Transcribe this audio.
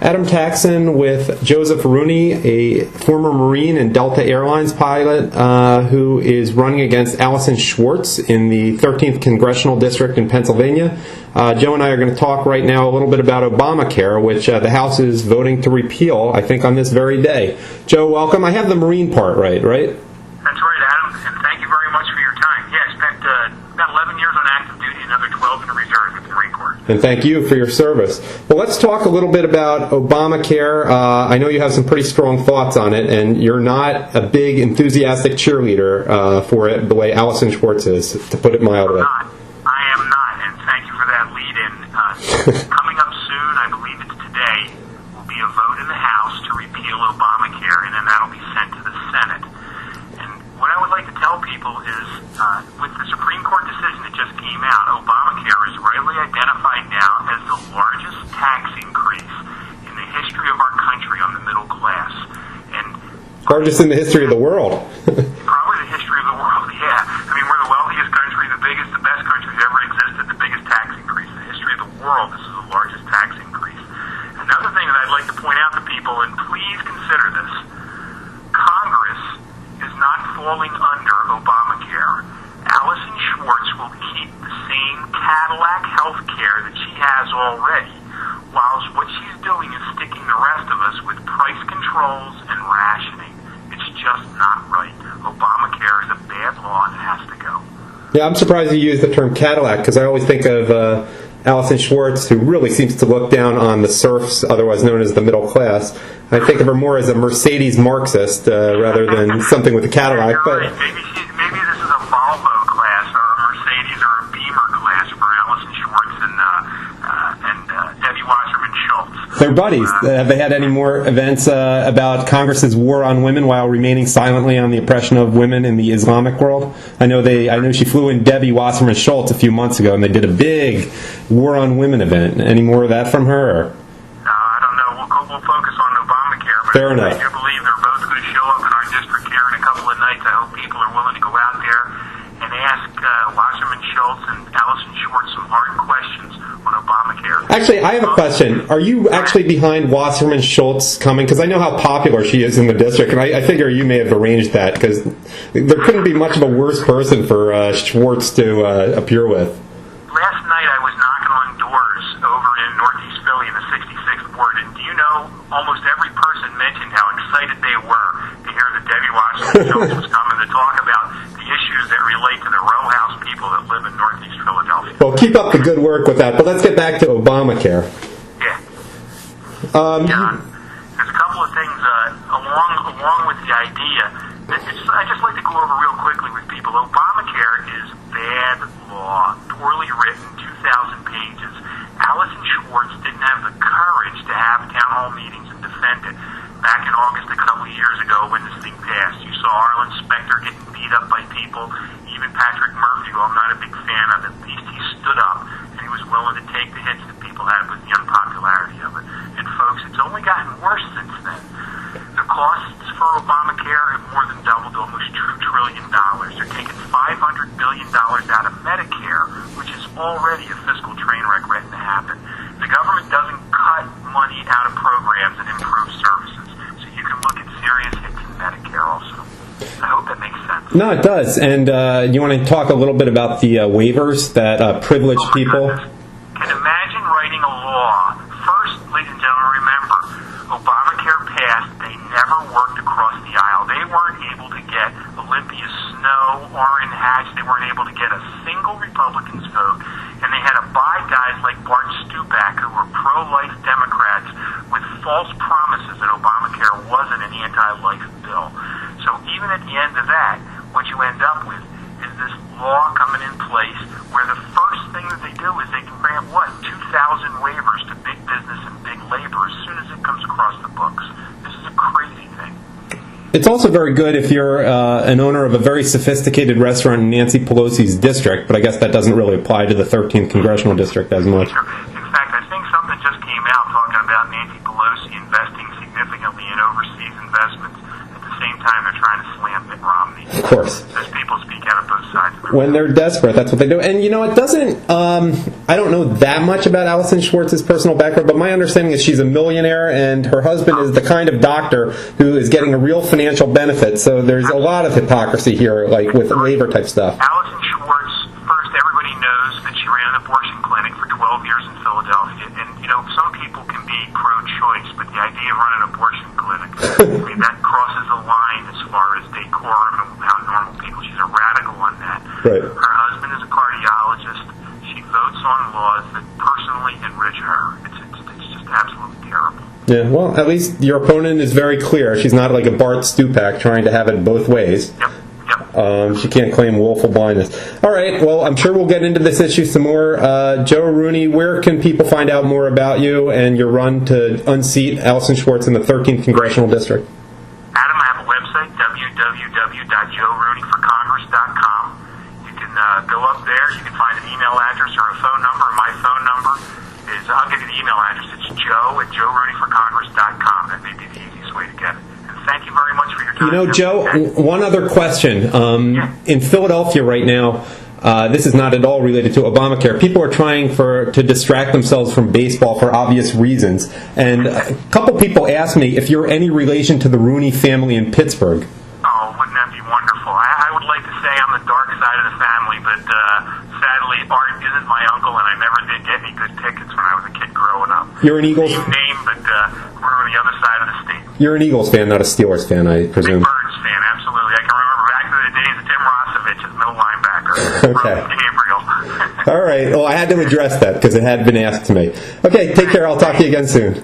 Adam Taxin with Joseph Rooney, a former Marine and Delta Airlines pilot who is running against Allyson Schwartz in the 13th Congressional District in Pennsylvania. Joe and I are going to talk right now a little bit about Obamacare, which the House is voting to repeal, I think, on this very day. Joe, welcome. I have the Marine part right? That's right, Adam, and thank you very much for your time. Yeah, I spent about 11 years on active duty, another 12 in the reserve with the Marine Corps. And thank you for your service. Well, let's talk a little bit about Obamacare. I know you have some pretty strong thoughts on it, and you're not a big, enthusiastic cheerleader for it the way Allyson Schwartz is, to put it mildly. I am not, and thank you for that lead-in. Coming up soon, I believe it's today, will be a vote in the House to repeal Obamacare, and then that'll be sent to the Senate. And what I would like to tell people is, with the Supreme Court decision that just came out, Obamacare is rightly identified now as the largest tax increase in the history of our country on the middle class. And largest in the history of the world. Probably the history of the world, yeah. I mean, we're the wealthiest country, the best country that ever existed, the biggest tax increase in the history of the world. This is the largest tax increase. Another thing that I'd like to point out to people, and please consider this, Congress is not falling under Obamacare. Allyson Schwartz will keep the same Cadillac health care that she has already, whilst what she's doing is sticking the rest of us with price controls and rationing. It's just not right. Obamacare is a bad law and it has to go. Yeah, I'm surprised you use the term Cadillac, because I always think of Allyson Schwartz, who really seems to look down on the serfs, otherwise known as the middle class. I think of her more as a Mercedes Marxist rather than something with a Cadillac. Yeah, but right. Maybe this is a Volvo class or a Mercedes or a Beamer class for Allyson Schwartz and Debbie Wasserman Schultz. They're buddies. Have they had any more events about Congress's war on women while remaining silently on the oppression of women in the Islamic world? I know she flew in Debbie Wasserman Schultz a few months ago, and they did a big war on women event. Any more of that from her? Or? I don't know. We'll focus on Obamacare. But fair enough. I do believe they're both going to show up in our district here in a couple of nights. I hope people are willing to go out there and ask Wasserman Schultz and Allyson Schwartz some hard questions on Obamacare. Actually, I have a question. Are you actually behind Wasserman Schultz coming? Because I know how popular she is in the district, and I figure you may have arranged that, because there couldn't be much of a worse person for Schwartz to appear with. Last night I was knocking on doors over in Northeast Philly in the 66th Ward, and do you know, almost every person mentioned how excited they were to hear that Debbie Wasserman Schultz was coming to talk about the issues that relate to the row house people that live in Northeast Philadelphia. Well, keep up the good work with that, but let's get back to Obamacare. Yeah. There's a couple of things along with the idea. I just like to go over real quickly with people. Obamacare is bad law, poorly written, 2,000 pages. Allyson Schwartz didn't have the courage to have town hall meetings and defend it. Back in August a couple of years ago when this thing passed, you saw Arlen Specter getting beat up by people. Even Patrick Murphy, who I'm not a big fan of, at least he stood up and he was willing to take the hits that people had with the unpopularity of it. And folks, it's only gotten worse since then. The costs for Obamacare have more than doubled to almost $2 trillion. They're taking $500 billion out of Medicare, which is already a fiscal train wreck waiting to happen. The government doesn't cut money out of programs and improve services. So you can look at serious hits in Medicare also. I hope that makes sense. No, it does. And you want to talk a little bit about the waivers that privilege people? Goodness. Can imagine writing a law. First, ladies and gentlemen, remember, Obamacare passed. They never worked across the aisle. They weren't able to get Olympia Snow, Orrin Hatch. They weren't able to get a single Republican's vote. And they had to buy guys like Bart Stupak, who were pro-life Democrats, with false promises that Obamacare wasn't an anti-life bill. So even at the end of that, what you end up with is this law coming in place where the first thing that they do is they can grant, 2,000 waivers to big business and big labor as soon as it comes across the books. This is a crazy thing. It's also very good if you're an owner of a very sophisticated restaurant in Nancy Pelosi's district, but I guess that doesn't really apply to the 13th Congressional District as much. In fact, I think something just came out talking about Nancy Pelosi investing significantly in overseas investments. At the same time, they're trying to slam Mitt Romney. Of course. As people speak out of both sides of When they're desperate, that's what they do. And, it doesn't, I don't know that much about Allyson Schwartz's personal background, but my understanding is she's a millionaire, and her husband is the kind of doctor who is getting a real financial benefit. So there's a lot of hypocrisy here, like with labor-type stuff. Allyson Schwartz, first, everybody knows that she ran an abortion clinic for 12 years in Philadelphia. And, some people can be pro-choice, but the idea of running an abortion clinic, that crosses the line as far as decorum and how normal people. She's a radical on that. Right. Her husband is a cardiologist. She votes on laws that personally enrich her. It's just absolutely terrible. Yeah, well, at least your opponent is very clear. She's not like a Bart Stupak trying to have it both ways. Yep. She can't claim willful blindness. All right, well, I'm sure we'll get into this issue some more. Joe Rooney, where can people find out more about you and your run to unseat Allyson Schwartz in the 13th Congressional District? Adam, I have a website, www.joerooneyforcongress.com. You can go up there. You can find an email address or a phone number. My phone number is, I'll give you the email address. It's joe@joerooneyforcongress.com. That may be the easiest way to get it. Thank you very much for your time. Joe, one other question. In Philadelphia right now, this is not at all related to Obamacare. People are trying to distract themselves from baseball for obvious reasons. And a couple people asked me if you're any relation to the Rooney family in Pittsburgh. Oh, wouldn't that be wonderful? I would like to say I'm the dark side of the family, but sadly, Art isn't my uncle, and I never did get any good tickets when I was a kid growing up. You're an Eagles Same name, but we're on the other side of the state. You're an Eagles fan, not a Steelers fan, I presume. Big Birds fan, absolutely. I can remember back in the days of Tim Rosovich as middle linebacker. Okay. Gabriel. All right. Well, I had to address that because it had been asked to me. Okay, take care. I'll talk to you again soon.